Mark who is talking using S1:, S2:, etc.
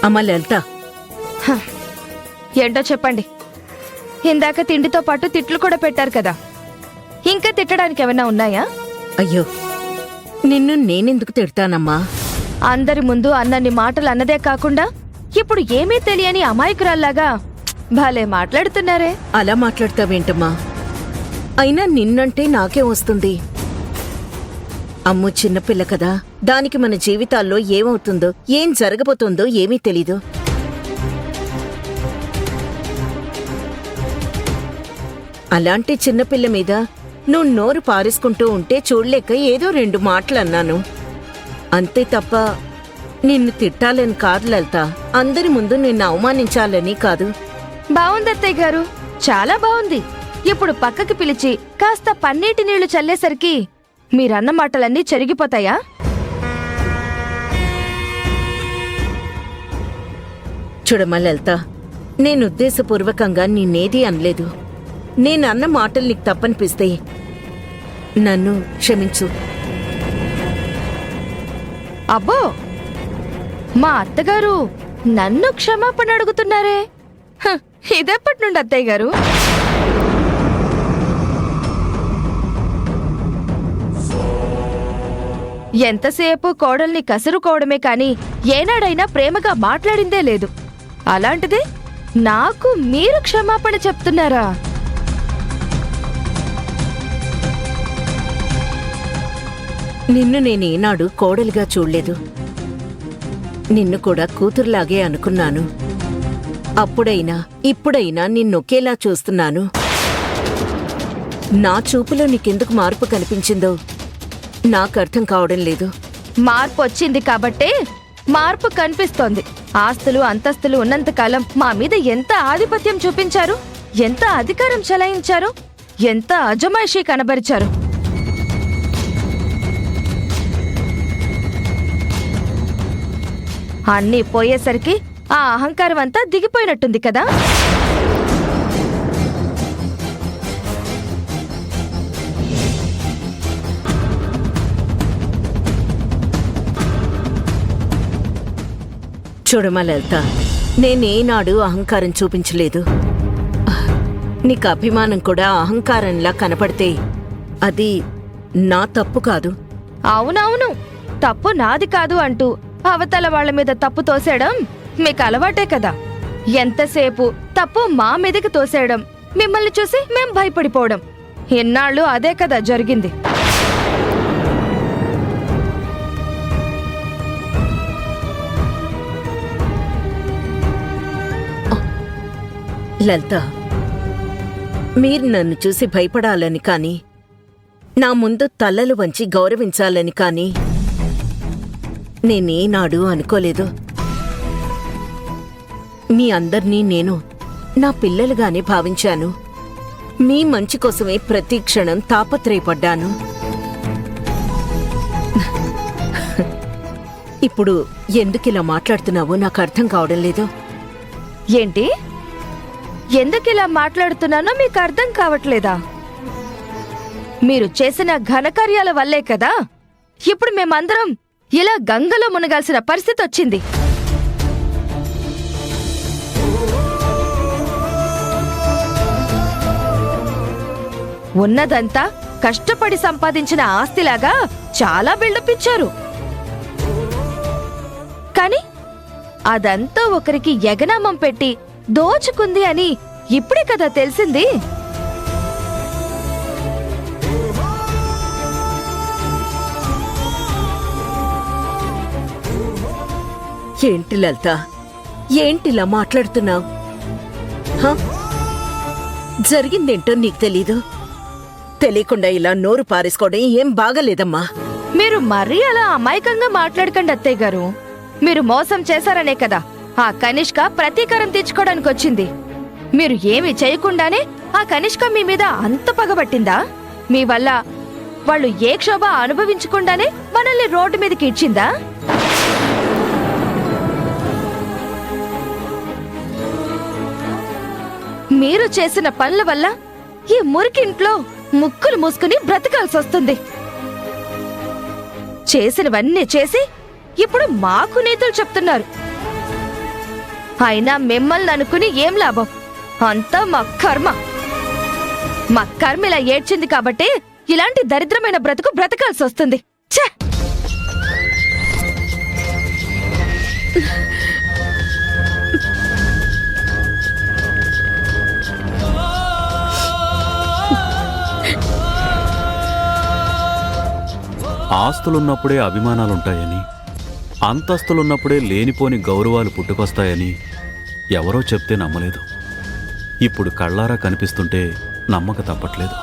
S1: అమ్మా లలిత,
S2: ఏంటో చెప్పండి. ఇందాక తిండితో పాటు తిట్లు కూడా పెట్టారు కదా, ఇంకా తిట్టడానికి ఏమైనా ఉన్నాయా?
S1: అయ్యో, నిన్ను నేనెందుకు తిడతానమ్మా?
S2: అందరి ముందు అన్నన్ని మాటలు అన్నదే కాకుండా ఇప్పుడు ఏమీ తెలియని అమాయకురాల్లాగా భలే మాట్లాడుతున్నారే.
S1: అలా మాట్లాడతావేంటమ్మా? అయినా నిన్నంటే నాకే వస్తుంది. అమ్ము చిన్నపిల్ల కదా, దానికి మన జీవితాల్లో ఏమవుతుందో ఏం జరగబోతుందో ఏమీ తెలీదు. అలాంటి చిన్నపిల్ల మీద నువ్వు నోరు పారేసుకుంటూ ఉంటే చూడలేక ఏదో 2 మాటలు అన్నాను అంతే తప్ప నిన్ను తిట్టాలని కాదు లలిత. అందరి ముందు నిన్ను అవమానించాలని కాదు.
S2: బావుంది అత్తయ్య గారు, చాలా బావుంది. ఇప్పుడు పక్కకి పిలిచి కాస్త పన్నీటి నీళ్లు చల్లేసరికి మీరన్న మాటలన్నీ చెరిగిపోతాయా?
S1: చూడమ్మా లలిత, నేను ఉద్దేశపూర్వకంగా నిన్నేదీ అనలేదు. నేనన్న మాటలు నీకు తప్పనిపిస్తే నన్ను క్షమించు.
S2: అబ్బో, మా అత్తగారు నన్ను క్షమాపణ అడుగుతున్నారే. ఇదెప్పటి నుండి అత్తయ్య గారు? ఎంతసేపు కోడల్ని కసురుకోవడమే కాని ఏనాడైనా ప్రేమగా మాట్లాడిందే లేదు. అలాంటిది నాకు మీరు క్షమాపణ చెప్తున్నారా?
S1: నిన్ను నేనేనాడు కోడలిగా చూడలేదు. నిన్ను కూడా కూతురులాగే అనుకున్నాను. అప్పుడైనా ఇప్పుడైనా నిన్నొకేలా చూస్తున్నాను. నా చూపులో నీకెందుకు మార్పు కనిపించిందో నాకు అర్థం కావడం లేదు.
S2: మార్పు వచ్చింది కాబట్టే మార్పు కనిపిస్తోంది. ఆస్తులు అంతస్తులు ఉన్నంతకాలం మా మీద ఎంత ఆధిపత్యం చూపించారు, ఎంత అధికారం చెలాయించారు, ఎంత అజమాయిషీ కనబరిచారు. అన్నీ పోయేసరికి ఆ అహంకారం అంతా దిగిపోయినట్టుంది కదా.
S1: చూడమా లలిత, నేనేనాడు అహంకారం చూపించలేదు. నీకు అభిమానం కూడా అహంకారంలా కనపడితే అది నా తప్పు కాదు.
S2: అవునవును, తప్పు నాది కాదు అంటూ అవతల వాళ్ల మీద తప్పు తోసేయడం మీకు అలవాటే కదా. ఎంతసేపు తప్పు మా మీదకి తోసేయడం, మిమ్మల్ని చూసి మేం భయపడిపోవడం, ఎన్నాళ్ళు అదే కదా జరిగింది.
S1: లలిత, మీరు నన్ను చూసి భయపడాలని కాని, నా ముందు తలలు వంచి గౌరవించాలని కాని నేనేనాడు అనుకోలేదు. మీ అందర్నీ నేను నా పిల్లలుగానే భావించాను. మీ మంచి కోసమే ప్రతి క్షణం తాపత్రయపడ్డాను. ఇప్పుడు ఎందుకిలా మాట్లాడుతున్నావో నాకు అర్థం కావడం లేదు.
S2: ఏంటి? ఎందుకిలా మాట్లాడుతున్నానో మీకు అర్థం కావట్లేదా? మీరు చేసిన ఘనకార్యాల వల్లే కదా ఇప్పుడు మేమందరం ఇలా గంగలో మునగాల్సిన పరిస్థితి వచ్చింది. ఉన్నదంతా కష్టపడి సంపాదించిన ఆస్తిలాగా చాలా బిల్డప్ ఇచ్చారు. కాని అదంతా ఒకరికి ఎగనామం పెట్టి దోచుకుంది అని ఇప్పుడే కదా తెలిసింది.
S1: ఏంటి లలిత, ఏంటిలా మాట్లాడుతున్నావు? జరిగిందేంటో నీకు తెలీదు. తెలియకుండా ఇలా నోరు పారేసుకోవడం ఏం బాగలేదమ్మా.
S2: మీరు మరీ అలా అమాయకంగా మాట్లాడకండి అత్తయ్య గారు. మీరు మోసం చేశారనే కదా ఆ కనిష్క ప్రతీకారం తెచ్చుకోవడానికి వచ్చింది. మీరు ఏమి చేయకుండానే ఆ కనిష్క మీ మీద అంత పగబట్టిందా? మీ వల్ల వాళ్ళు ఏ క్షోభ అనుభవించకుండానే మనల్ని రోడ్డు మీదకి ఇచ్చిందా? మీరు చేసిన పనుల వల్ల ఈ మురికింట్లో ముక్కులు మూసుకుని బ్రతకాల్సి వస్తుంది. చేసినవన్నీ చేసి ఇప్పుడు మాకు నీతులు చెప్తున్నారు. అయినా మిమ్మల్ని అనుకుని ఏం లాభం? అంతా మా కర్మ. మా కర్మ ఇలా ఏడ్చింది కాబట్టి ఇలాంటి దరిద్రమైన బ్రతుకు బ్రతకాల్సి వస్తుంది. ఛే!
S3: ఆస్తులున్నప్పుడే అభిమానాలుంటాయని, అంతస్తులున్నప్పుడే లేనిపోని గౌరవాలు పుట్టుకొస్తాయని ఎవరో చెప్తే నమ్మలేదు. ఇప్పుడు కళ్ళారా కనిపిస్తుంటే నమ్మక తప్పట్లేదు.